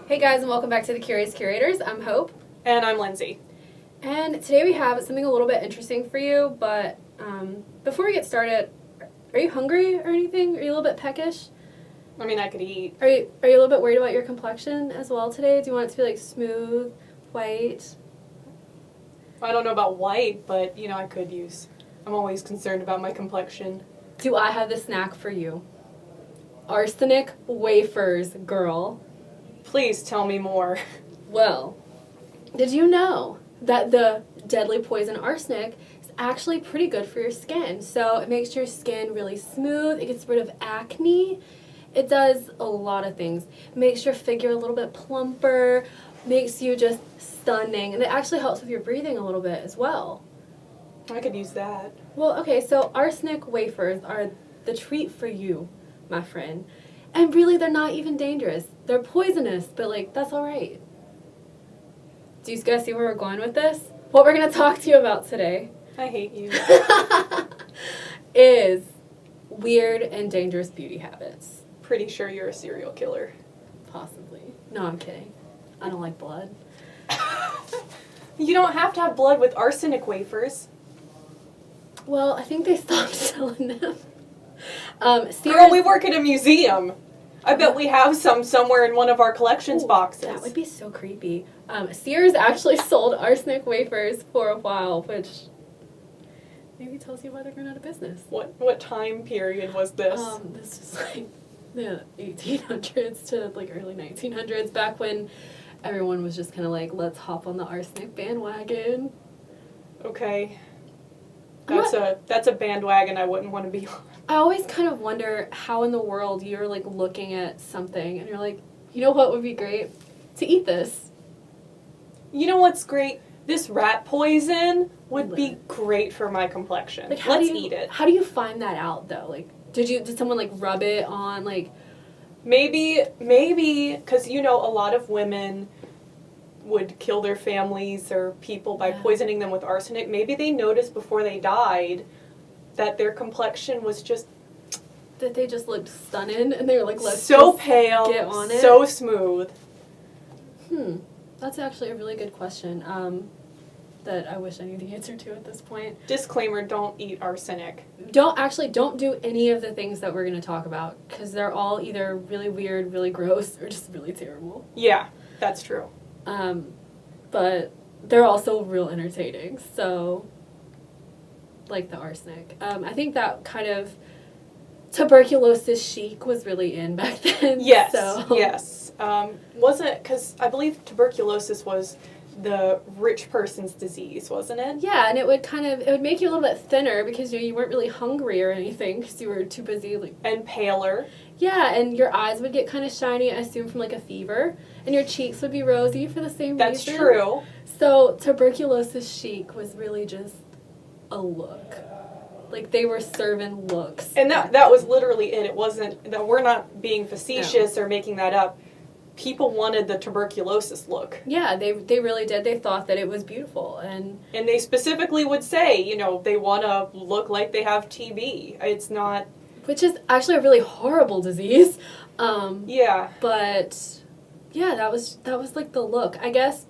Hey guys, and welcome back to the Curious Curators. I'm Hope. And I'm Lindsay. And today we have something a little bit interesting for you, but before we get started, are you hungry or anything? Are you a little bit peckish? I mean, I could eat. Are you a little bit worried about your complexion as well today? Do you want it to be like smooth, white? I don't know about white, but, I could use. I'm always concerned about my complexion. Do I have the snack for you? Arsenic wafers, girl. Please tell me more. Well, did you know that the deadly poison arsenic is actually pretty good for your skin? So it makes your skin really smooth. It gets rid of acne. It does a lot of things. Makes your figure a little bit plumper. Makes you just stunning. And it actually helps with your breathing a little bit as well. I could use that. Well, okay, so arsenic wafers are the treat for you, my friend. And really, they're not even dangerous. They're poisonous, but, that's all right. Do you guys see where we're going with this? What we're going to talk to you about today I hate you. is weird and dangerous beauty habits. Pretty sure you're a serial killer. Possibly. No, I'm kidding. I don't like blood. You don't have to have blood with arsenic wafers. Well, I think they stopped selling them. Girl, we work at a museum. I bet we have some somewhere in one of our collections boxes. That would be so creepy. Sears actually sold arsenic wafers for a while, which maybe tells you why they're going out of business. What time period was this? This is the 1800s to early 1900s, back when everyone was just kind of let's hop on the arsenic bandwagon. Okay. That's a bandwagon I wouldn't want to be on. I always kind of wonder how in the world you're looking at something and you're like, you know what would be great? To eat this. You know what's great? This rat poison would be great for my complexion. Let's eat it. How do you find that out though? Did someone rub it on Maybe, because a lot of women would kill their families or people by poisoning them with arsenic. Maybe they noticed before they died that their complexion was just... that they just looked stunning and they were let's so just pale, get on it. so smooth. That's actually a really good question that I wish I knew the answer to at this point. Disclaimer, don't eat arsenic. Don't do any of the things that we're going to talk about because they're all either really weird, really gross, or just really terrible. Yeah, that's true. But they're also real entertaining, so like the arsenic. I think that kind of tuberculosis chic was really in back then. Yes, so. yes. Wasn't, because I believe tuberculosis was the rich person's disease, wasn't it? Yeah, and it would make you a little bit thinner because you weren't really hungry or anything because you were too busy. And paler. Yeah, and your eyes would get kind of shiny, I assume from a fever, and your cheeks would be rosy for the same reason. That's true. So tuberculosis chic was really just a look. They were serving looks. And that was literally it. It wasn't, that we're not being facetious or making that up. People wanted the tuberculosis look. Yeah, they really did. They thought that it was beautiful. And they specifically would say, they want to look like they have TB. It's not... Which is actually a really horrible disease. Yeah. But, yeah, that was the look. I guess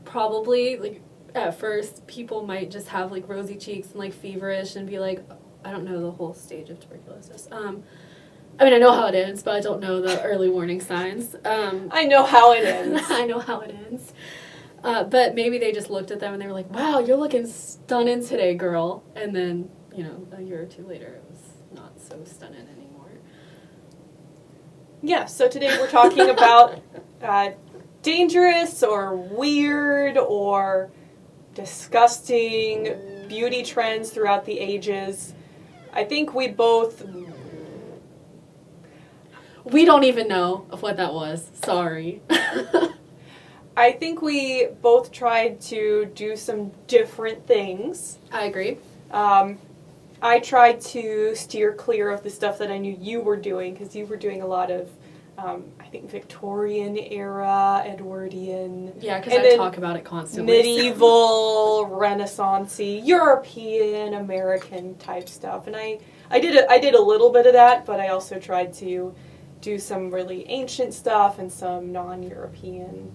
probably, at first, people might just have, rosy cheeks and, feverish and be I don't know the whole stage of tuberculosis. I know how it ends, but I don't know the early warning signs. I know how it ends. I know how it ends. But maybe they just looked at them and they were like, wow, you're looking stunning today, girl. And then, a year or two later, it was not so stunning anymore. Yeah, so today we're talking about dangerous or weird or disgusting beauty trends throughout the ages. I think we both... We don't even know of what that was. Sorry. I think we both tried to do some different things. I agree. I tried to steer clear of the stuff that I knew you were doing, because you were doing a lot of, I think, Victorian era, Edwardian. Yeah, because I talk about it constantly. Medieval, Renaissance-y, European, American type stuff. And I did a little bit of that, but I also tried to do some really ancient stuff and some non-European,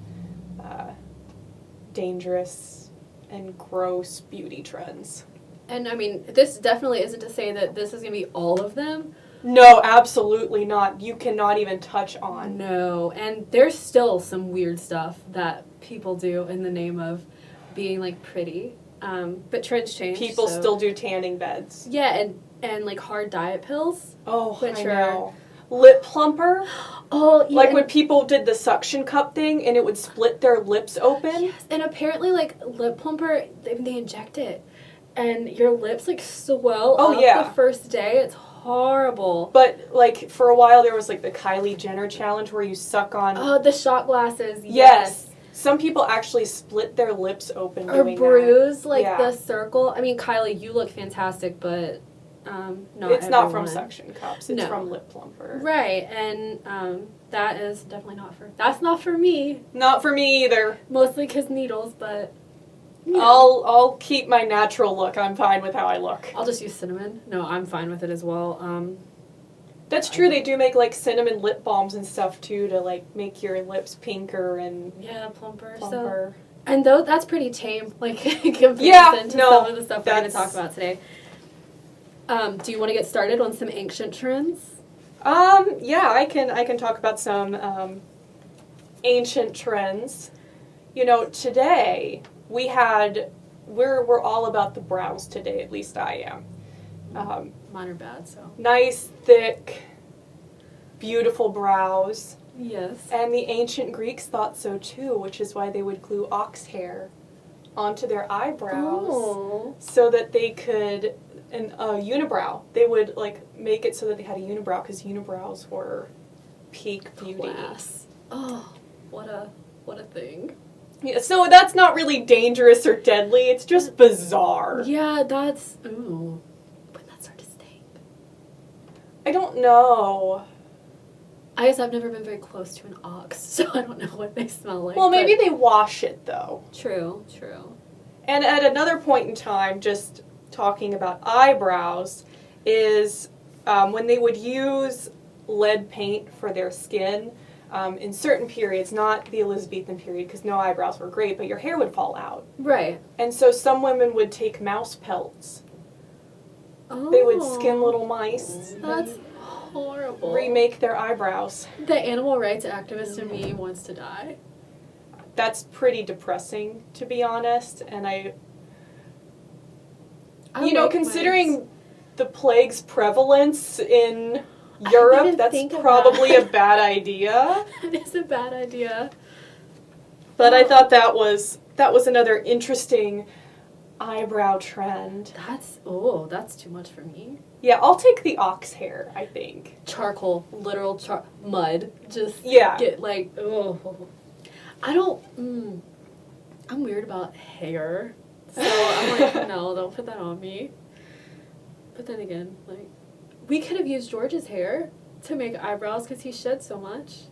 dangerous and gross beauty trends. And I mean, this definitely isn't to say that this is going to be all of them. No, absolutely not. You cannot even touch on. No, and there's still some weird stuff that people do in the name of being, like, pretty. But trends change. People so. still do tanning beds. Yeah, and like hard diet pills. Oh, which I are know. Lip plumper. Oh, yeah. Like when people did the suction cup thing and it would split their lips open. Yes, and apparently, like, lip plumper, they inject it. And your lips, like, swell up the first day. It's horrible. But, like, for a while there was, like, the Kylie Jenner challenge where you suck on... Oh, the shot glasses. Yes. Some people actually split their lips open doing that. Or bruise, like, the circle. I mean, Kylie, you look fantastic, but not It's everyone. not from suction cups. It's from lip plumper. Right, and that is definitely not for... That's not for me. Not for me either. Mostly because needles, but... Yeah. I'll keep my natural look. I'm fine with how I look. I'll just use cinnamon. No, I'm fine with it as well. That's true. They do make, like, cinnamon lip balms and stuff, too, to, like, make your lips pinker and... Yeah, plumper. So, and that's pretty tame, like, in comparison to some of the stuff we're going to talk about today. Do you want to get started on some ancient trends? Yeah, I can talk about some ancient trends. You know, today... We're all about the brows today, at least I am. Mine are bad, so. Nice, thick, beautiful brows. Yes. And the ancient Greeks thought so too, which is why they would glue ox hair onto their eyebrows so that they could, and unibrow. They would, like, make it so that they had a unibrow because unibrows were peak beauty. Class. Oh, what a thing. Yeah, so that's not really dangerous or deadly. It's just bizarre. Yeah, that's... Ooh. When that start to stink? I don't know. I guess I've never been very close to an ox, so I don't know what they smell like. Well, maybe they wash it, though. True. And at another point in time, just talking about eyebrows, is when they would use lead paint for their skin... in certain periods, not the Elizabethan period, because no eyebrows were great, but your hair would fall out. Right. And so some women would take mouse pelts. Oh. They would skin little mice. That's horrible. Remake their eyebrows. The animal rights activist in me wants to die. That's pretty depressing, to be honest. And I you know, considering the plague's prevalence in... Europe, that's probably a bad idea. It is a bad idea. But I thought that was another interesting eyebrow trend. That's too much for me. Yeah, I'll take the ox hair, I think. Literal mud. Just get like, I don't, I'm weird about hair. So I'm like, no, don't put that on me. But then again, like, we could have used George's hair to make eyebrows because he shed so much.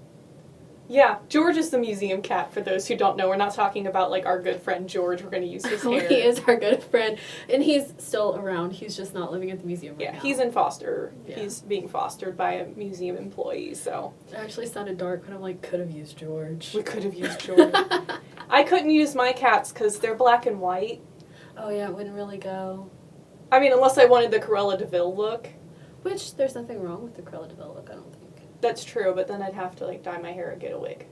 Yeah, George is the museum cat, for those who don't know. We're not talking about, like, our good friend George. We're going to use his hair. He is our good friend. And he's still around. He's just not living at the museum right now. Yeah, he's in foster. Yeah. He's being fostered by a museum employee, so. It actually sounded dark, but I'm like, could have used George. We could have used George. I couldn't use my cats because they're black and white. Oh, yeah, it wouldn't really go. I mean, unless I wanted the Cruella de Vil look. Which, there's nothing wrong with the Cruella de Vil look, I don't think. That's true, but then I'd have to, like, dye my hair and get a wig.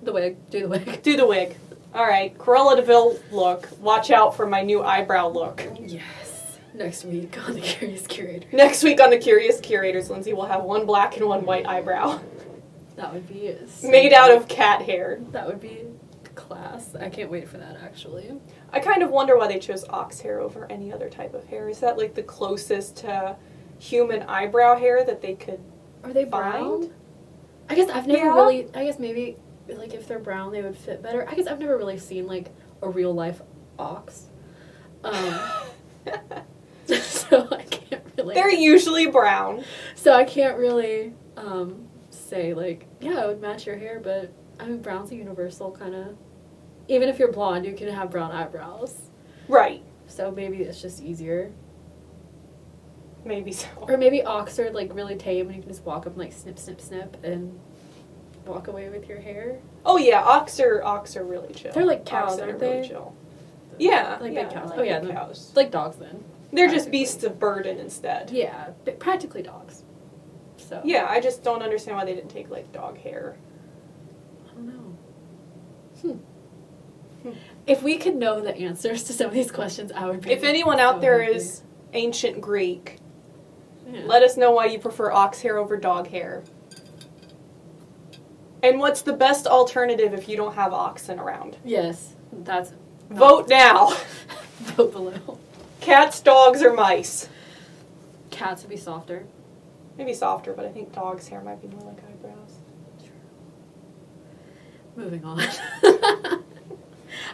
The wig. Do the wig. Do the wig. All right, Cruella de Vil look. Watch out for my new eyebrow look. Yes. Next week on the Curious Curators. Next week on the Curious Curators, Lindsay will have one black and one white eyebrow. That would be... made out of cat hair. That would be class. I can't wait for that, actually. I kind of wonder why they chose ox hair over any other type of hair. Is that, like, the closest to human eyebrow hair that they could Are they brown? I guess I've never really... I guess maybe, like, if they're brown, they would fit better. I guess I've never really seen, like, a real-life ox. So I can't really... They're usually brown. So I can't really say, like, yeah, it would match your hair, but, I mean, brown's a universal kind of... Even if you're blonde, you can have brown eyebrows. Right. So maybe it's just easier. Maybe so. Or maybe ox are like really tame and you can just walk up and like snip, snip, snip and walk away with your hair. Oh yeah, ox are really chill. They're like cows, Oxen aren't are really they? chill. Yeah, Like yeah, big cows. like Oh yeah, big they're cows. like dogs then. They're just practically. beasts of burden instead. Yeah, but practically dogs. So Yeah, I just don't understand why they didn't take like dog hair. I don't know. If we could know the answers to some of these questions, I would be. If anyone out so there happy. is ancient Greek, Yeah. let us know why you prefer ox hair over dog hair. And what's the best alternative if you don't have oxen around? Yes, that's Vote now. vote below. Cats, dogs, or mice? Cats would be softer. Maybe softer, but I think dog's hair might be more like eyebrows. Moving on.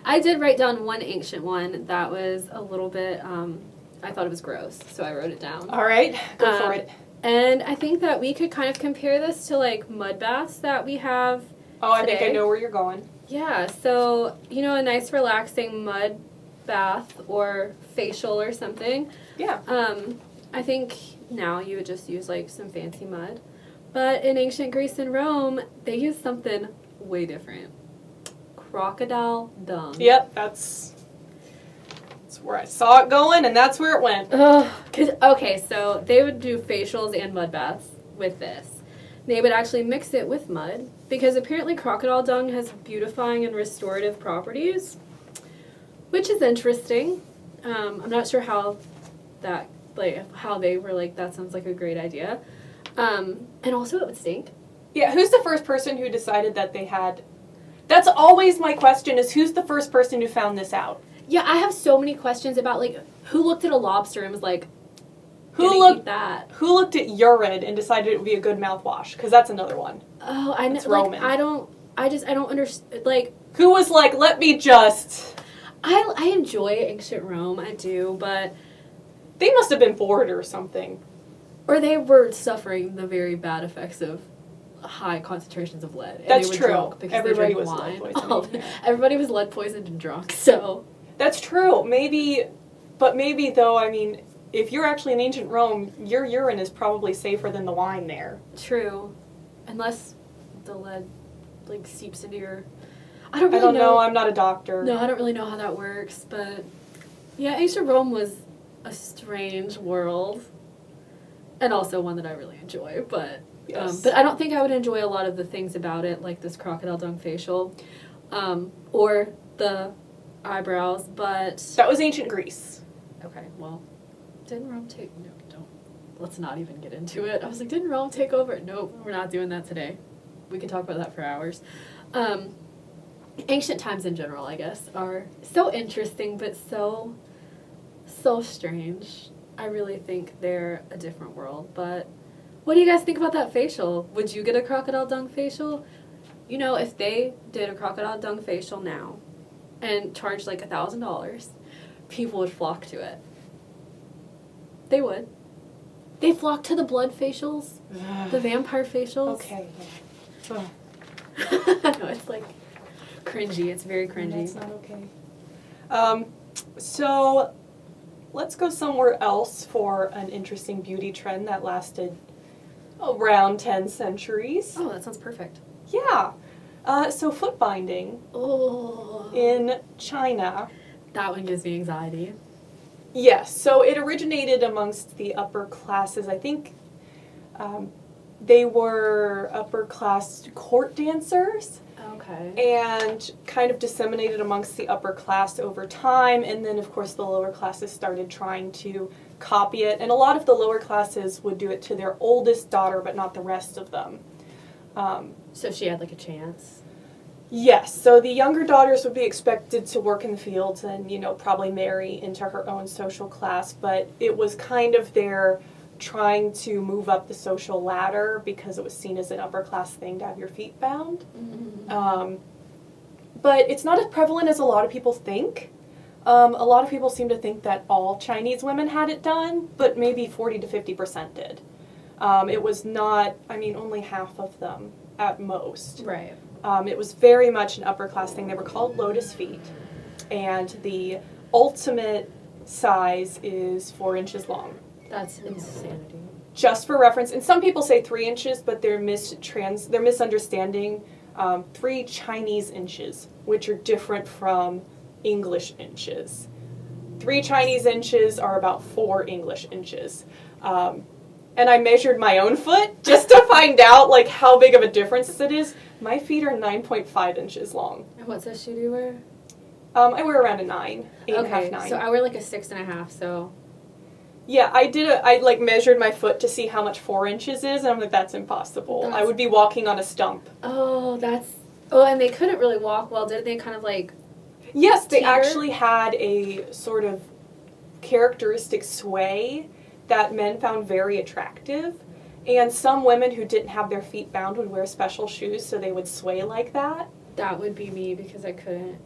I did write down one ancient one that was a little bit, I thought it was gross, so I wrote it down. All right, go for it. And I think that we could kind of compare this to like mud baths that we have Oh, I today. think I know where you're going. Yeah, so, you know, a nice relaxing mud bath or facial or something. Yeah. I think now you would just use like some fancy mud. But in ancient Greece and Rome, they used something way different. Crocodile dung. Yep, that's where I saw it going, and that's where it went. Okay, so they would do facials and mud baths with this. They would actually mix it with mud because apparently crocodile dung has beautifying and restorative properties, which is interesting. I'm not sure how they were like, that sounds like a great idea. And also it would stink. Yeah, who's the first person who decided that they had... That's always my question, is who's the first person who found this out? Yeah, I have so many questions about like who looked at a lobster and was like, Who looked that? Who looked at urine and decided it would be a good mouthwash? Because that's another one. Oh, I know. It's Like, Roman. I don't understand. Like, Who was like, let me just... I enjoy ancient Rome, I do, but They must have been bored or something. or they were suffering the very bad effects of high concentrations of lead. And That's they were true. drunk because Everybody they drank was wine. lead poisoning, yeah. Everybody was lead poisoned and drunk. So That's true. Maybe though, I mean, if you're actually in ancient Rome, your urine is probably safer than the wine there. true, unless the lead like seeps into your. I I don't don't know. I'm not a doctor. No, I don't really know how that works, but yeah, ancient Rome was a strange world, and also one that I really enjoy. But Yes. but I don't think I would enjoy a lot of the things about it, like this crocodile dung facial, or the eyebrows. But That was ancient Greece. okay, well, didn't Rome take? No, don't. Let's not even get into it. I was like, didn't Rome take over? Nope, we're not doing that today. We can talk about that for hours. Ancient times in general, I guess, are so interesting, but so strange. I really think they're a different world. But what do you guys think about that facial? Would you get a crocodile dung facial? You know, if they did a crocodile dung facial now and charged like $1,000, people would flock to it. They would. They flock to the blood facials, the vampire facials. Okay. No, it's like cringy. It's very cringy. That's not okay. So let's go somewhere else for an interesting beauty trend that lasted around 10 centuries. Oh, that sounds perfect. Yeah. So footbinding Oh. in China. That one gives me anxiety. Yes, so it originated amongst the upper classes. I think they were upper class court dancers Okay. and kind of disseminated amongst the upper class over time. And then, of course, the lower classes started trying to copy it. And a lot of the lower classes would do it to their oldest daughter, but not the rest of them. So she had like a chance. Yes, so the younger daughters would be expected to work in the fields and, probably marry into her own social class, but it was kind of their trying to move up the social ladder because it was seen as an upper class thing to have your feet bound. Mm-hmm. But it's not as prevalent as a lot of people think. A lot of people seem to think that all Chinese women had it done, but maybe 40 to 50% did. It was not, only half of them at most. Right. It was very much an upper class thing. They were called Lotus Feet, and the ultimate size is 4 inches long. That's insanity. Just for reference, and some people say 3 inches, but they're misunderstanding 3 Chinese inches, which are different from English inches. 3 Chinese inches are about 4 English inches. And I measured my own foot just to find out like how big of a difference it is. My feet are 9.5 inches long. And what size shoe do you wear? I wear around a 9, 8.5, 9. So I wear like a 6.5. So yeah, I like measured my foot to see how much 4 inches is, and I'm like, that's impossible. I would be walking on a stump. Oh, and they couldn't really walk well, did they? Kind of like. Yes, they teeter? actually had a sort of characteristic sway that men found very attractive. And some women who didn't have their feet bound would wear special shoes so they would sway like that. That would be me because I couldn't.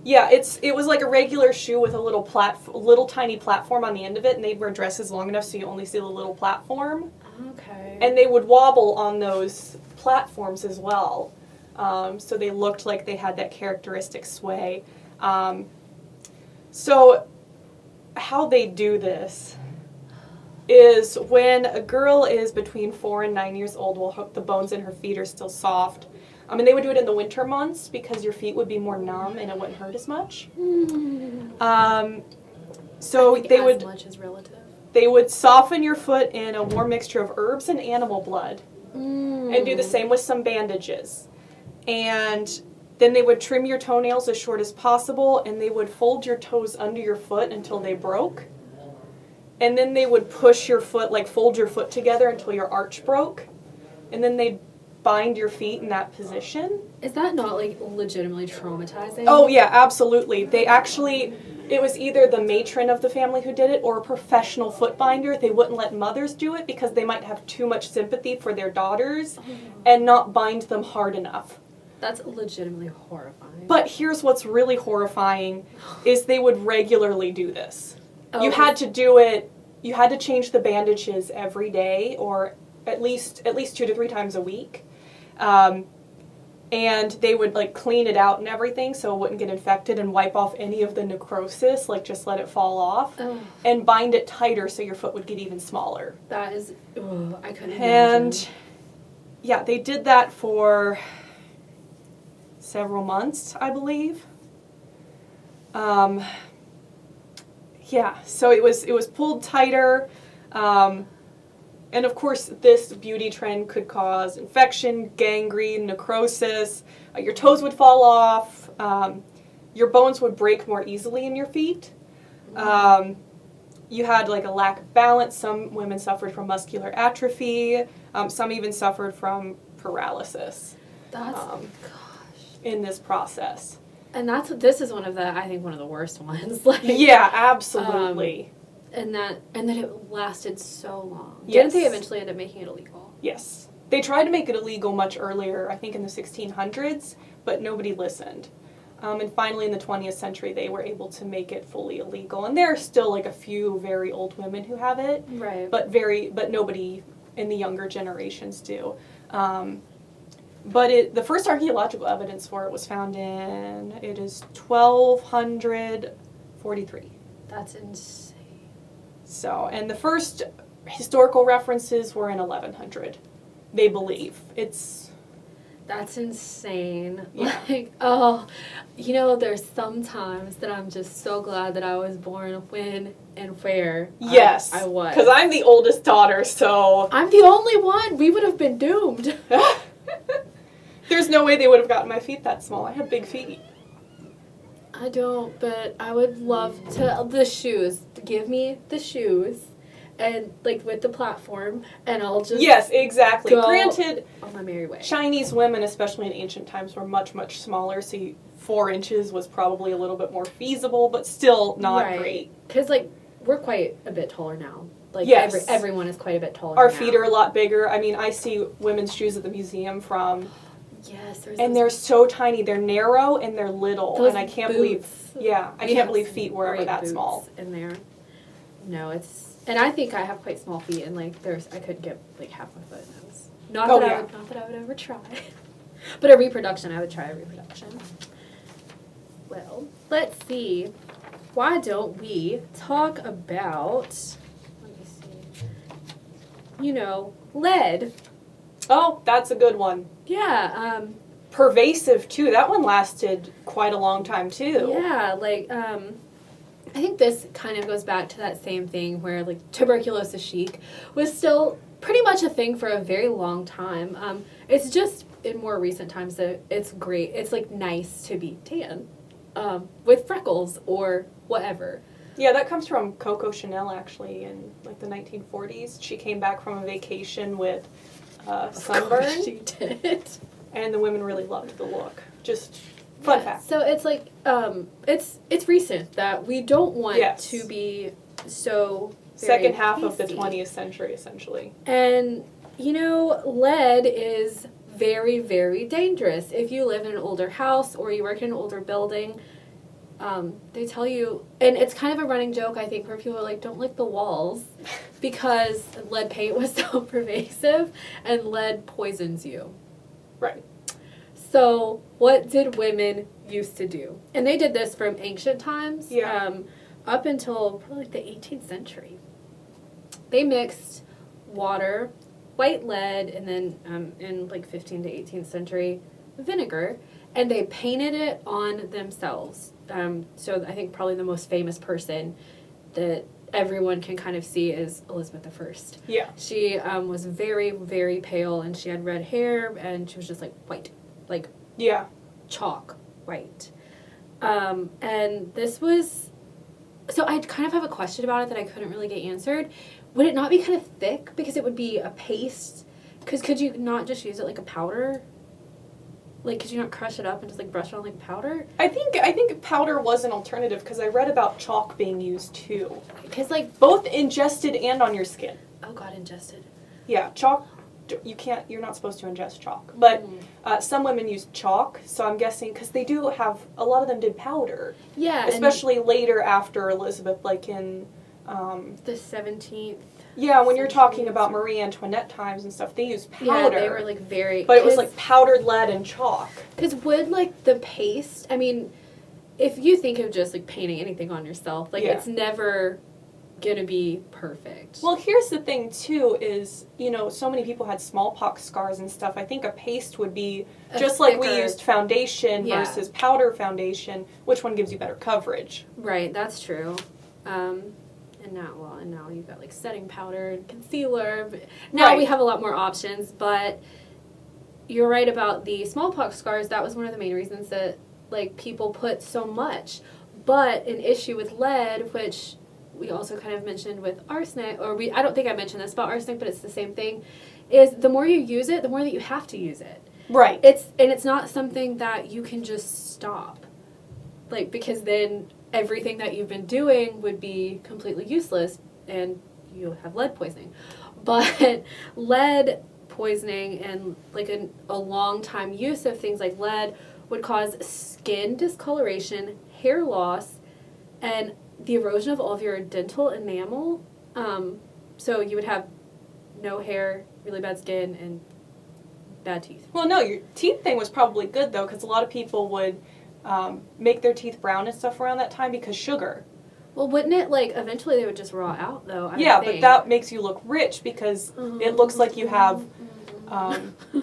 Yeah, it was like a regular shoe with a little tiny platform on the end of it, and they'd wear dresses long enough so you only see the little platform. Okay. And they would wobble on those platforms as well. So they looked like they had that characteristic sway. So how they do this is when a girl is between 4 and 9 years old, while the bones in her feet are still soft. And they would do it in the winter months because your feet would be more numb and it wouldn't hurt as much. So they would. As much is relative. They would soften your foot in a warm mixture of herbs and animal blood, and do the same with some bandages. And then they would trim your toenails as short as possible, and they would fold your toes under your foot until they broke. And then they would push your foot, like fold your foot together until your arch broke. And then they'd bind your feet in that position. Is that not like legitimately traumatizing? Oh yeah, absolutely. It was either the matron of the family who did it or a professional foot binder. They wouldn't let mothers do it because they might have too much sympathy for their daughters and not bind them hard enough. That's legitimately horrifying. But here's what's really horrifying is they would regularly do this. Oh. You had to do it, you had to change the bandages every day or at least 2 to 3 times a week. And they would like clean it out and everything so it wouldn't get infected and wipe off any of the necrosis, like just let it fall off. And bind it tighter so your foot would get even smaller. That is, I couldn't imagine. And yeah, they did that for several months, I believe. Yeah, so it was pulled tighter. And of course, this beauty trend could cause infection, gangrene, necrosis. Your toes would fall off. Your bones would break more easily in your feet. You had like a lack of balance. Some women suffered from muscular atrophy. Some even suffered from paralysis. That's in this process. And this is one of the worst ones. Like, yeah, absolutely. And that it lasted so long. Yes. Didn't they eventually end up making it illegal? Yes. They tried to make it illegal much earlier, I think in the 1600s, but nobody listened. And finally in the 20th century they were able to make it fully illegal. And there are still like a few very old women who have it. Right. But nobody in the younger generations do. But the first archaeological evidence for it was found in 1243. That's insane. So, and the first historical references were in 1100. They believe. That's insane. Yeah. Like, there's some times that I'm just so glad that I was born when and where yes, I was. Because I'm the oldest daughter, so... I'm the only one. We would have been doomed. There's no way they would have gotten my feet that small. I have big feet. I don't, but I would love to. The shoes. Give me the shoes. And, like, with the platform, and I'll just... Yes, exactly. go Granted, on my merry way. Chinese women, especially in ancient times, were much, much smaller, so 4 inches was probably a little bit more feasible, but still not great. Because, like, we're quite a bit taller now. Like, yes. Everyone is quite a bit taller Our now. feet are a lot bigger. I mean, I see women's shoes at the museum from... Yes, they're so tiny. They're narrow and they're little. Those and I can't boots. I can't believe feet were ever that boots small. In there. No, it's... And I think I have quite small feet, and, like, I couldn't get, like, half my foot in those. Not that I would ever try. But I would try a reproduction. Well, let's see. Why don't we talk about... Let me see. lead. Oh, that's a good one. Yeah. Pervasive, too. That one lasted quite a long time, too. Yeah, I think this kind of goes back to that same thing where, tuberculosis chic was still pretty much a thing for a very long time. It's just in more recent times that it's great. It's, nice to be tan with freckles or whatever. Yeah, that comes from Coco Chanel, actually, in, the 1940s. She came back from a vacation with sunburn. Of course she did. And the women really loved the look. Just fun fact. So it's it's recent that we don't want to be so second half pasty. Of the 20th century, essentially. And lead is very, very dangerous. If you live in an older house or you work in an older building, they tell you, and it's kind of a running joke, I think, where people are like, don't lick the walls because lead paint was so pervasive and lead poisons you. Right. So what did women used to do? And they did this from ancient times up until probably the 18th century. They mixed water, white lead, and then in 15th to 18th century, vinegar, and they painted it on themselves. So I think probably the most famous person that everyone can kind of see is Elizabeth I. Yeah. She was very, very pale, and she had red hair, and she was just white. Chalk white. And this was... So I kind of have a question about it that I couldn't really get answered. Would it not be kind of thick? Because it would be a paste. Because could you not just use it like a powder? Could you not crush it up and just, brush it on like powder? I think powder was an alternative because I read about chalk being used, too. Because, both ingested and on your skin. Oh, God, ingested. Yeah, chalk, you're not supposed to ingest chalk. But some women use chalk, so I'm guessing, because they do have, a lot of them did powder. Yeah. Especially later after Elizabeth, in... the 17th. Yeah, when you're talking about Marie Antoinette times and stuff, they used powder. Yeah, they were, very... But it was, powdered lead and chalk. Because would, the paste... I mean, if you think of just, painting anything on yourself, it's never gonna be perfect. Well, here's the thing, too, is, so many people had smallpox scars and stuff. I think a paste would be, just like we used foundation versus powder foundation, which one gives you better coverage? Right, that's true. And now you've got setting powder and concealer. Now we have a lot more options, but you're right about the smallpox scars. That was one of the main reasons that people put so much. But an issue with lead, which we also kind of mentioned with arsenic, I don't think I mentioned this about arsenic, but it's the same thing, is the more you use it, the more that you have to use it. Right. It's not something that you can just stop. Because then everything that you've been doing would be completely useless and you'll have lead poisoning. But lead poisoning and a long time use of things like lead would cause skin discoloration, hair loss, and the erosion of all of your dental enamel. So you would have no hair, really bad skin, and bad teeth. Well, no, your teeth thing was probably good, though, because a lot of people would make their teeth brown and stuff around that time because sugar. Well, wouldn't it, eventually they would just raw out, though? Yeah, but that makes you look rich because it looks like you have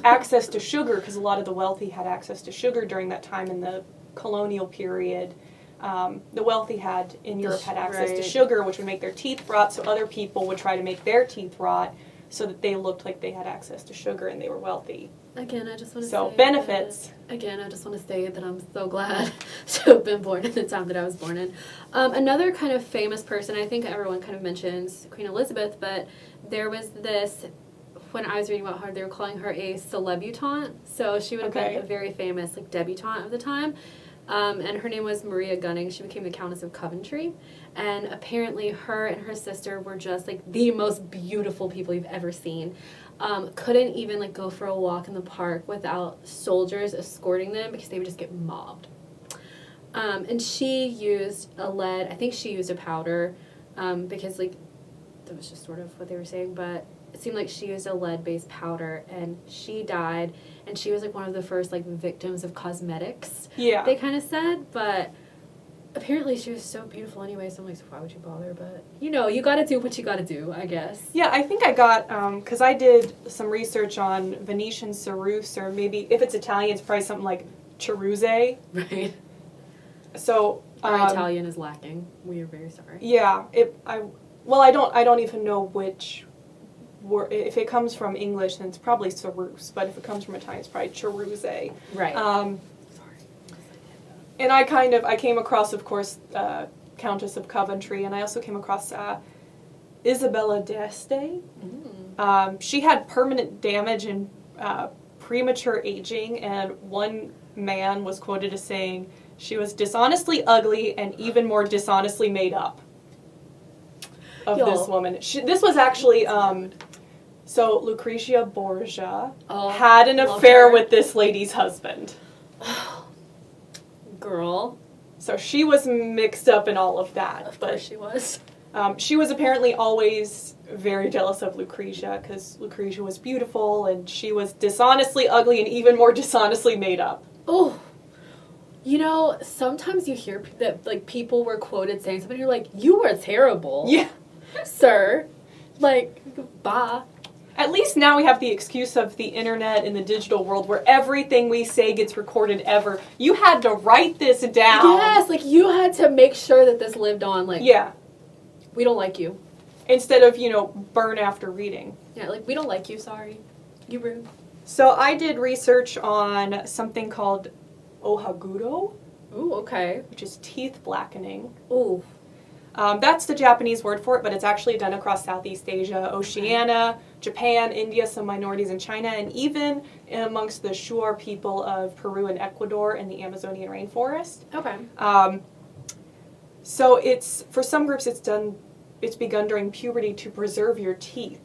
access to sugar, because a lot of the wealthy had access to sugar during that time in the colonial period. The wealthy in Europe had access to sugar, which would make their teeth rot, so other people would try to make their teeth rot so that they looked like they had access to sugar and they were wealthy. Again, I just want to say... So, benefits. Again, I just want to say that I'm so glad to have been born in the time that I was born in. Another kind of famous person, I think everyone kind of mentions Queen Elizabeth, but there was this... When I was reading about her, they were calling her a celebutante. So she would have been a very famous debutante of the time. And her name was Maria Gunning. She became the Countess of Coventry. And apparently her and her sister were just the most beautiful people you've ever seen. Couldn't even go for a walk in the park without soldiers escorting them because they would just get mobbed. And she used a lead, I think she used a powder, because that was just sort of what they were saying, but it seemed like she used a lead-based powder, and she died, and she was one of the first victims of cosmetics. Yeah. They kind of said, but apparently she was so beautiful anyway, so I'm like, so why would you bother? But, you know, you gotta do what you gotta do, I guess. Yeah, I think I got, because I did some research on Venetian Cerise, or maybe, if it's Italian, it's probably something like Ceruse. Right. So... Our Italian is lacking. We are very sorry. Yeah, I don't even know which word. If it comes from English, then it's probably Cerise, but if it comes from Italian, it's probably Ceruse. Right. Sorry. And I came across, of course, Countess of Coventry, and I also came across Isabella d'Este. She had permanent damage and premature aging, and one man was quoted as saying, she was dishonestly ugly and even more dishonestly made up of this woman. This was actually, so Lucrezia Borgia had an affair with this lady's husband. Girl. So she was mixed up in all of that. Of course she was. She was apparently always very jealous of Lucrezia because Lucrezia was beautiful and she was dishonestly ugly and even more dishonestly made up. Oh. You know, sometimes you hear that, like, people were quoted saying something, you're like, you are terrible. Yeah. Sir. Like, bah. At least now we have the excuse of the internet and the digital world where everything we say gets recorded ever. You had to write this down. Yes, like, you had to make sure that this lived on. Like, yeah. We don't like you. Instead of, burn after reading. Yeah, like, we don't like you, sorry. You rude. So I did research on something called ohaguro. Ooh, okay. Which is teeth blackening. Ooh. That's the Japanese word for it, but it's actually done across Southeast Asia, Oceania, Japan, India, some minorities in China, and even amongst the Shuar people of Peru and Ecuador and the Amazonian rainforest. Okay. So for some groups it's begun during puberty to preserve your teeth.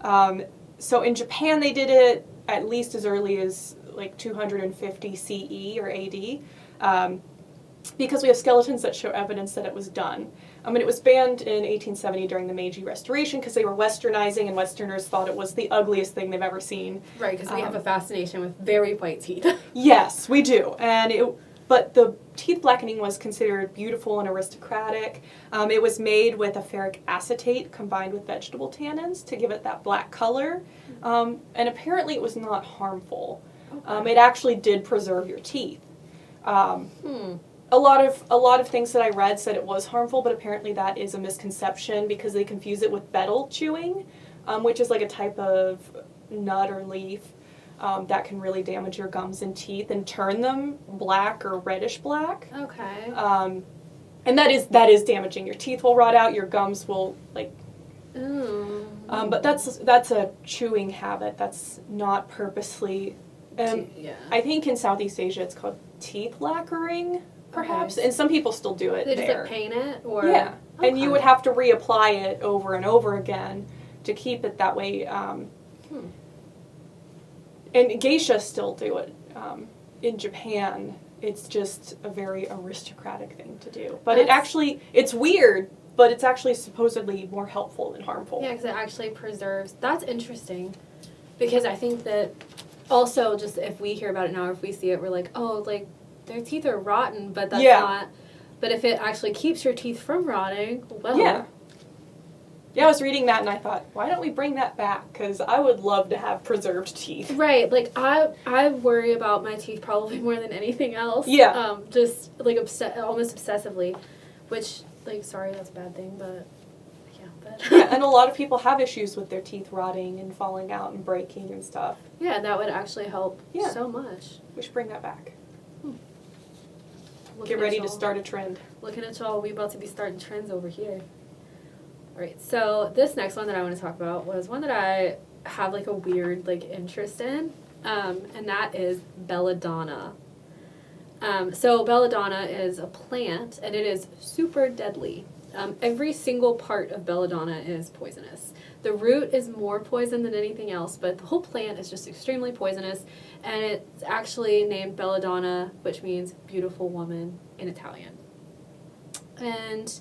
So in Japan they did it at least as early as like 250 CE or AD, because we have skeletons that show evidence that it was done. It was banned in 1870 during the Meiji Restoration because they were westernizing and Westerners thought it was the ugliest thing they've ever seen. Right, because we have a fascination with very white teeth. Yes, we do. But the teeth blackening was considered beautiful and aristocratic. It was made with a ferric acetate combined with vegetable tannins to give it that black color. And apparently it was not harmful. Okay. It actually did preserve your teeth. A lot of things that I read said it was harmful, but apparently that is a misconception because they confuse it with betel chewing, which is like a type of nut or leaf that can really damage your gums and teeth and turn them black or reddish black. Okay. And that is damaging. Your teeth will rot out. Your gums will but that's a chewing habit. That's not purposely. Yeah. I think in Southeast Asia it's called teeth lacquering, perhaps, and some people still do it They there. just like paint it, or Yeah, okay. and you would have to reapply it over and over again to keep it that way. And geishas still do it. In Japan, it's just a very aristocratic thing to do. But it's weird, but it's actually supposedly more helpful than harmful. Yeah, because it actually preserves. That's interesting, because I think that also just if we hear about it now, or if we see it, we're like, oh, like their teeth are rotten, but that's not. But if it actually keeps your teeth from rotting, well. Yeah. Yeah, I was reading that and I thought, why don't we bring that back? Because I would love to have preserved teeth. Right, like I worry about my teeth probably more than anything else. Yeah. Just like almost obsessively, which like sorry that's a bad thing, but yeah. But Yeah, and a lot of people have issues with their teeth rotting and falling out and breaking and stuff. Yeah, that would actually help so much. We should bring that back. Looking Get ready at to y'all. start a trend. Looking at y'all, we about to be starting trends over here. Alright, so this next one that I want to talk about was one that I have like a weird like interest in, and that is belladonna. So belladonna is a plant, and it is super deadly. Every single part of belladonna is poisonous. The root is more poison than anything else, but the whole plant is just extremely poisonous, and it's actually named belladonna, which means beautiful woman in Italian. And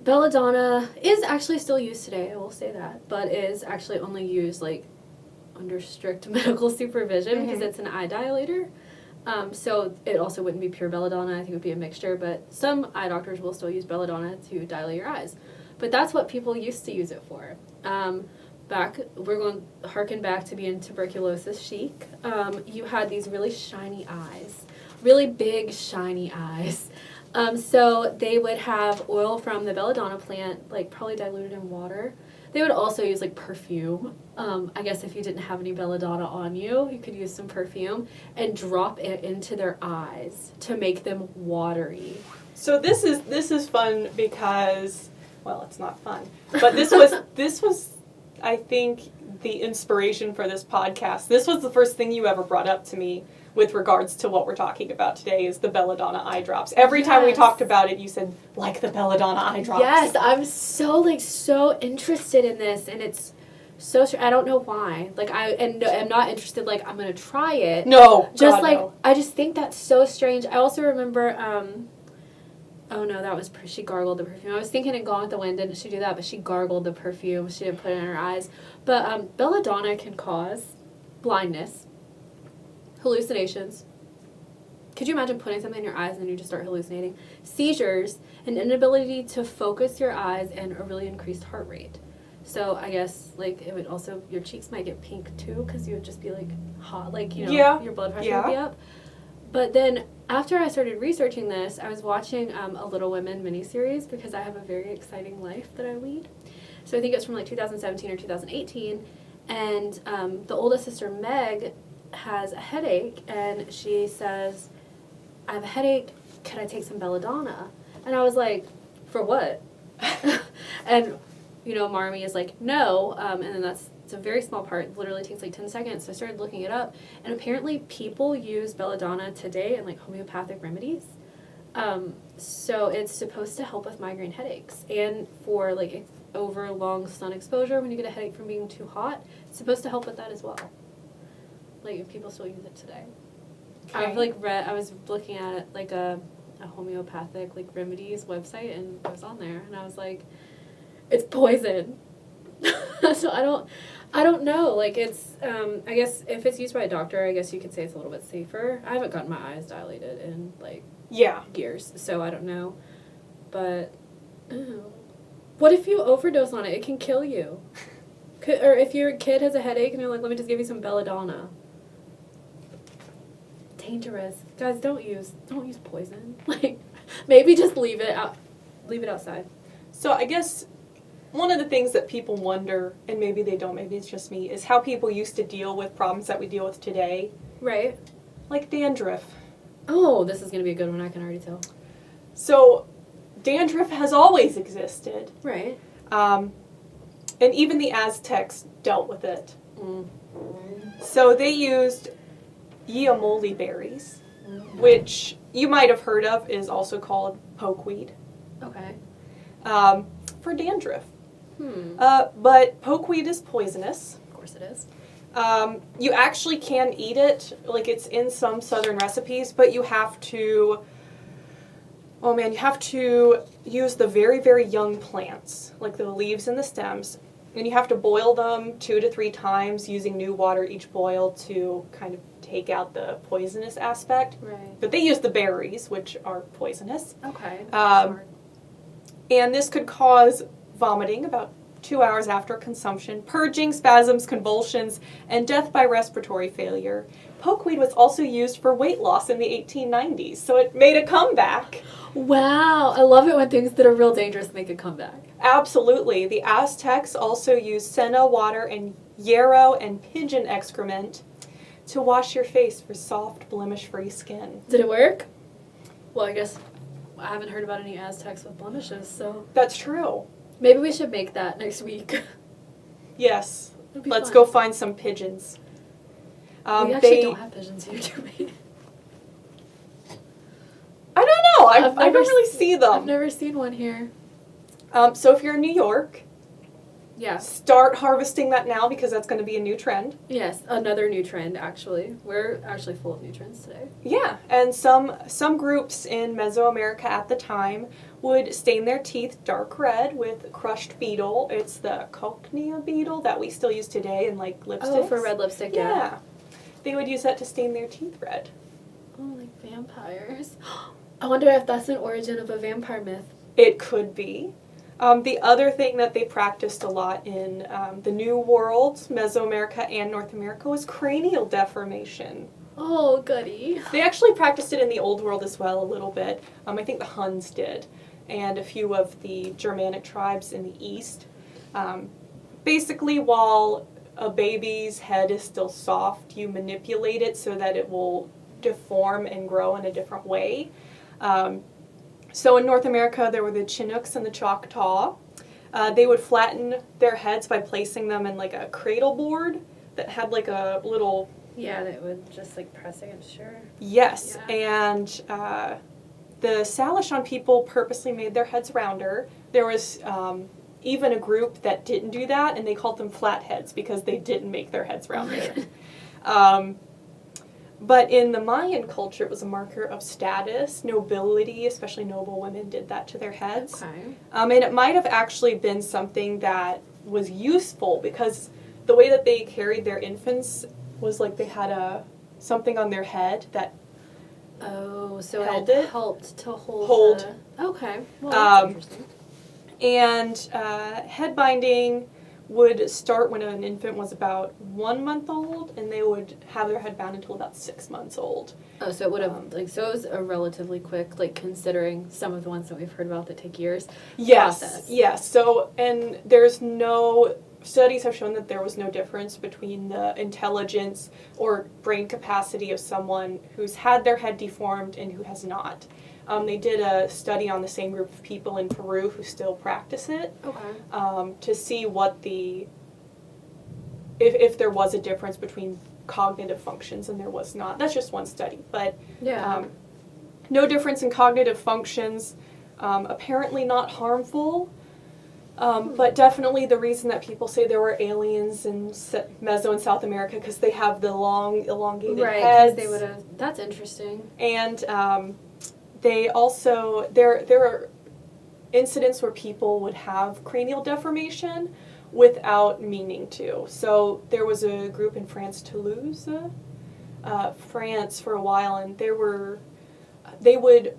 belladonna is actually still used today, I will say that, but is actually only used like under strict medical supervision because it's an eye dilator. So it also wouldn't be pure belladonna. I think it would be a mixture, but some eye doctors will still use belladonna to dilate your eyes. But that's what people used to use it for. We're going to harken back to being tuberculosis chic. You had these really shiny eyes, really big shiny eyes. So they would have oil from the belladonna plant, like probably diluted in water. They would also use like perfume. I guess if you didn't have any belladonna on you, you could use some perfume and drop it into their eyes to make them watery. So this is fun because, well, it's not fun, but this was I think the inspiration for this podcast. This was the first thing you ever brought up to me with regards to what we're talking about today is the Belladonna Eyedrops. Every time we talked about it, you said, like the Belladonna Eyedrops. Yes, I'm so interested in this, and it's so I don't know why. Like, I'm not interested, like, I'm going to try it. No. Just, God, like, no. I just think that's so strange. I also remember, oh, no, that was, she gargled the perfume. I was thinking in Gone with the Wind, didn't she do that? But she gargled the perfume. She didn't put it in her eyes. But belladonna can cause blindness, hallucinations. Could you imagine putting something in your eyes and then you just start hallucinating? Seizures, an inability to focus your eyes, and a really increased heart rate. So I guess, like, it would also, your cheeks might get pink too, because you would just be, like, hot, like, you know, your blood pressure would be up. But then, after I started researching this, I was watching a Little Women miniseries, because I have a very exciting life that I lead. So I think it's from, like, 2017 or 2018, and the oldest sister, Meg, has a headache, and she says, I have a headache, can I take some belladonna? And I was like, for what? And, you know, Marmy is like, no, and then it's a very small part, it literally takes like 10 seconds, so I started looking it up, and apparently people use belladonna today in like homeopathic remedies. So it's supposed to help with migraine headaches, and for like over long sun exposure, when you get a headache from being too hot, it's supposed to help with that as well. Like, if people still use it today. Okay. I was looking at, like, a homeopathic, like, remedies website, and it was on there, and I was like, it's poison. So I don't know, like, it's, I guess, if it's used by a doctor, I guess you could say it's a little bit safer. I haven't gotten my eyes dilated in, like, years, so I don't know. But, what if you overdose on it? It can kill you. Or if your kid has a headache and you're like, let me just give you some belladonna. Dangerous. Guys, don't use poison. Like, maybe just leave it outside. So I guess one of the things that people wonder, and maybe they don't, maybe it's just me, is how people used to deal with problems that we deal with today. Right. Like dandruff. Oh, this is going to be a good one, I can already tell. So dandruff has always existed. Right. And even the Aztecs dealt with it. Mm. So they used Yamoli berries, which you might have heard of, is also called pokeweed. Okay. For dandruff. But pokeweed is poisonous. Of course it is. You actually can eat it, like it's in some southern recipes, but you have to, you have to use the very, very young plants, like the leaves and the stems, and you have to boil them 2 to 3 times using new water each boil to kind of take out the poisonous aspect. Right. But they use the berries, which are poisonous. Okay. And this could cause vomiting about 2 hours after consumption, purging, spasms, convulsions, and death by respiratory failure. Pokeweed was also used for weight loss in the 1890s, so it made a comeback. Wow, I love it when things that are real dangerous make a comeback. Absolutely. The Aztecs also used senna water and yarrow and pigeon excrement to wash your face for soft, blemish-free skin. Did it work? Well, I guess I haven't heard about any Aztecs with blemishes, so... That's true. Maybe we should make that next week. Yes. Let's fun. go find some pigeons. We actually don't have pigeons here, do we? I don't know. I don't really see them. I've never seen one here. So if you're in New York, Yeah. start harvesting that now because that's going to be a new trend. Yes, another new trend, actually. We're actually full of new trends today. Yeah, and some groups in Mesoamerica at the time would stain their teeth dark red with crushed beetle. It's the cochnea beetle that we still use today in like lipsticks. Oh, for red lipstick, yeah. They would use that to stain their teeth red. Oh, like vampires. I wonder if that's an origin of a vampire myth. It could be. The other thing that they practiced a lot in the New World, Mesoamerica, and North America was cranial deformation. Oh, goody. They actually practiced it in the Old World as well a little bit. I think the Huns did, and a few of the Germanic tribes in the East. Basically, while a baby's head is still soft, you manipulate it so that it will deform and grow in a different way. So in North America, there were the Chinooks and the Choctaw. They would flatten their heads by placing them in like a cradle board that had like a little... Yeah, that would just like press against, sure. Yes, Yeah. and the Salishan people purposely made their heads rounder. There was even a group that didn't do that, and they called them flatheads because they didn't make their heads rounder. But in the Mayan culture, it was a marker of status, nobility, especially noble women did that to their heads. Okay. And it might have actually been something that was useful because the way that they carried their infants was like they had something on their head that Oh, so held it it. helped to hold. Okay. Well, that's interesting. And head binding would start when an infant was about 1 month old, and they would have their head bound until about 6 months old. Oh, so it would have so it was a relatively quick, like considering some of the ones that we've heard about that take years. Yes, Process. yes. So, and studies have shown that there was no difference between the intelligence or brain capacity of someone who's had their head deformed and who has not. They did a study on the same group of people in Peru who still practice it. Okay. To see what if there was a difference between cognitive functions, and there was not. That's just one study, but Yeah. no difference in cognitive functions. Apparently not harmful, but definitely the reason that people say there were aliens in Meso and South America because they have the long elongated Right, heads. because they would have. That's interesting. And they also there are incidents where people would have cranial deformation without meaning to. So there was a group in France, Toulouse, France for a while, and they would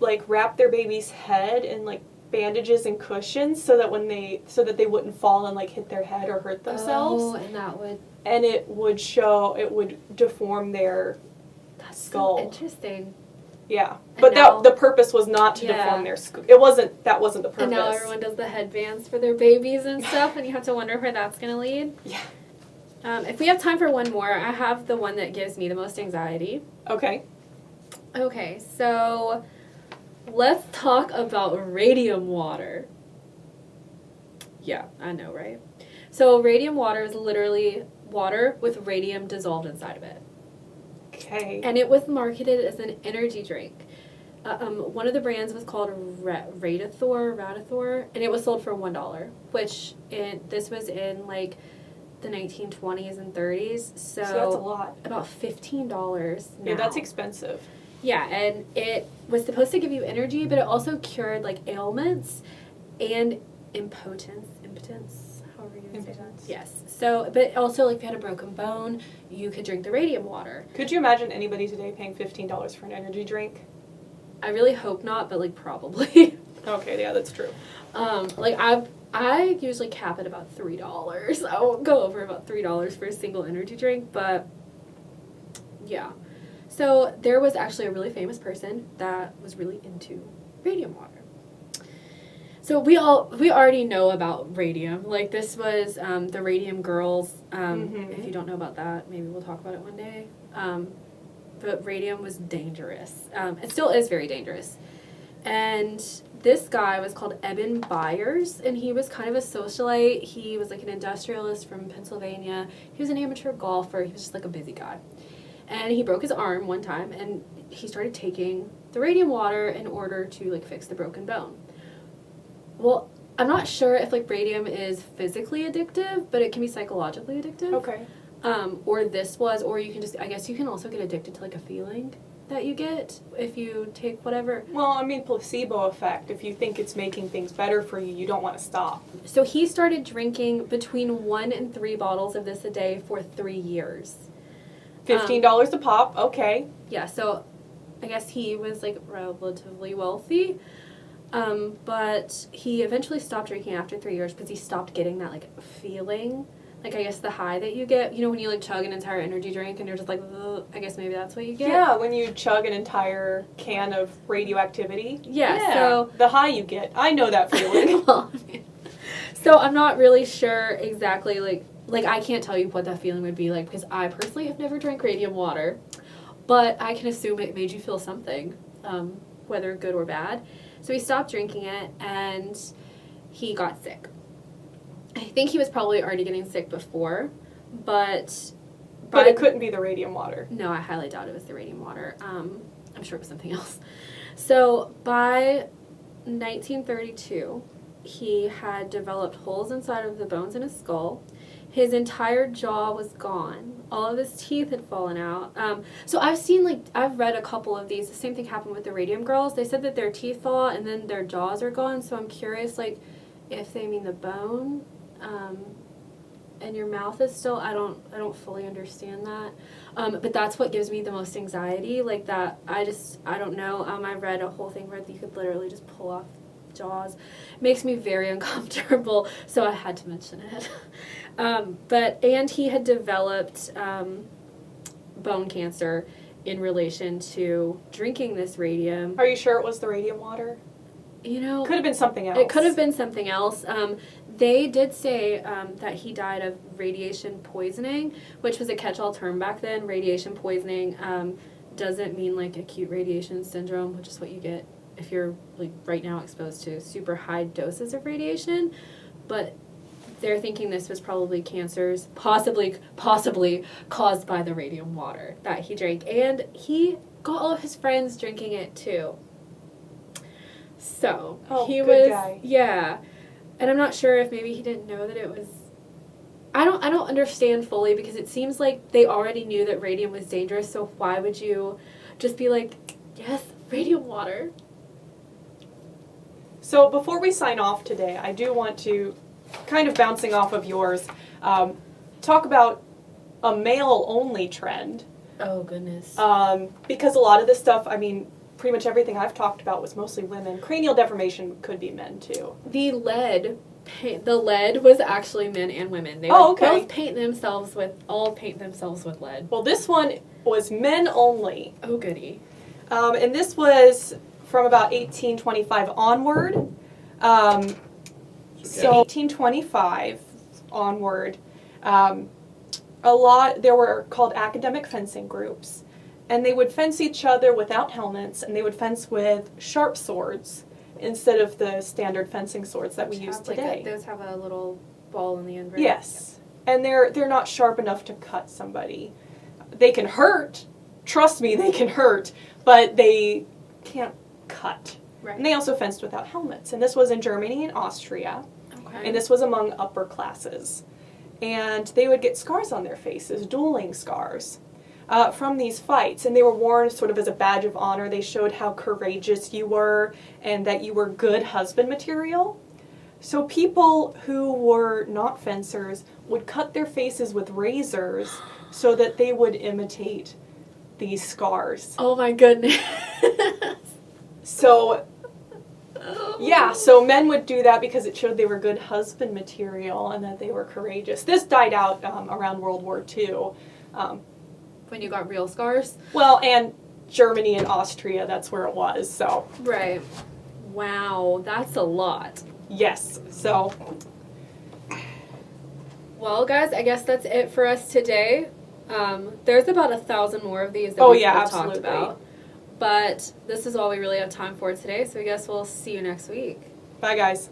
like wrap their baby's head in like bandages and cushions so that they wouldn't fall and like hit their head or hurt themselves. Oh, and that would. And it would deform their That's skull. so interesting. Yeah, And but now- the purpose was not to Yeah. deform their skull. That wasn't the purpose. And now everyone does the headbands for their babies and stuff, and you have to wonder where that's going to lead. Yeah. If we have time for one more, I have the one that gives me the most anxiety. Okay. Okay, so let's talk about radium water. Yeah, I know, right? So radium water is literally water with radium dissolved inside of it. Okay. And it was marketed as an energy drink. One of the brands was called Radathor, and it was sold for $1, which this was in like the 1920s and 30s. So that's a lot. About $15 now. Yeah, that's expensive. Yeah, and it was supposed to give you energy, but it also cured like ailments and impotence, however you say that. Impotence. Yes. So, but also like if you had a broken bone, you could drink the radium water. Could you imagine anybody today paying $15 for an energy drink? I really hope not, but like probably. Okay, yeah, that's true. Like I usually cap at about $3. I won't go over about $3 for a single energy drink, but yeah. So there was actually a really famous person that was really into radium water. So we already know about radium. Like this was the Radium Girls. If you don't know about that, maybe we'll talk about it one day. But radium was dangerous. It still is very dangerous. And this guy was called Eben Byers, and he was kind of a socialite. He was like an industrialist from Pennsylvania. He was an amateur golfer. He was just like a busy guy. And he broke his arm one time, and he started taking the radium water in order to like fix the broken bone. Well, I'm not sure if like radium is physically addictive, but it can be psychologically addictive. Okay. Or you can just, I guess you can also get addicted to like a feeling that you get if you take whatever. Well, I mean, placebo effect. If you think it's making things better for you, you don't want to stop. So he started drinking between 1 and 3 bottles of this a day for 3 years. $15 a pop, okay. Yeah, so I guess he was, like, relatively wealthy. But he eventually stopped drinking after 3 years because he stopped getting that, like, feeling. Like, I guess the high that you get, you know, when you, like, chug an entire energy drink and you're just like, ugh, I guess maybe that's what you get. Yeah, when you chug an entire can of radioactivity. Yeah, so... the high you get. I know that feeling. Well, so I'm not really sure exactly, like, I can't tell you what that feeling would be like because I personally have never drank Radium Water. But I can assume it made you feel something, whether good or bad. So he stopped drinking it, and he got sick. I think he was probably already getting sick before, but it couldn't be the Radium Water. No, I highly doubt it was the Radium Water. I'm sure it was something else. So by 1932, he had developed holes inside of the bones in his skull. His entire jaw was gone. All of his teeth had fallen out. So I've read a couple of these. The same thing happened with the Radium girls. They said that their teeth fall out and then their jaws are gone. So I'm curious, like, if they mean the bone, and your mouth is still. I don't fully understand that. But that's what gives me the most anxiety. Like that. I don't know. I read a whole thing where you could literally just pull off jaws. It makes me very uncomfortable. So I had to mention it. And he had developed bone cancer in relation to drinking this radium. Are you sure it was the Radium Water? You know, could have been something else. It could have been something else. They did say that he died of radiation poisoning, which was a catch-all term back then. Radiation poisoning doesn't mean like acute radiation syndrome, which is what you get if you're like right now exposed to super high doses of radiation, but they're thinking this was probably cancers, possibly caused by the Radium Water that he drank. And he got all of his friends drinking it too. So he good was guy. Yeah. And I'm not sure if maybe he didn't know that it was I don't understand fully because it seems like they already knew that radium was dangerous, so why would you just be like, yes, Radium Water? So before we sign off today, I do want to, kind of bouncing off of yours, talk about a male-only trend. Oh, goodness. Because a lot of this stuff, I mean, pretty much everything I've talked about was mostly women. Cranial deformation could be men, too. The lead was actually men and women. They would both paint themselves with lead. Well, this one was men only. Oh, goody. And this was from about 1825 onward. So 1825 onward, there were called academic fencing groups, and they would fence each other without helmets, and they would fence with sharp swords instead of the standard fencing swords that we use today. Those have a little ball in the end, right? Yes, yep. And they're not sharp enough to cut somebody. They can hurt. Trust me, they can hurt, but they can't cut. Right. And they also fenced without helmets, and this was in Germany and Austria. Okay. And this was among upper classes. And they would get scars on their faces, dueling scars, from these fights. And they were worn sort of as a badge of honor. They showed how courageous you were and that you were good husband material. So people who were not fencers would cut their faces with razors so that they would imitate these scars. Oh my goodness. So... yeah, so men would do that because it showed they were good husband material and that they were courageous. This died out around World War II. When you got real scars? Well, and Germany and Austria, that's where it was, so. Right. Wow, that's a lot. Yes, so. Well, guys, I guess that's it for us today. There's about 1,000 more of these that we've talked about. But this is all we really have time for today, so I guess we'll see you next week. Bye, guys.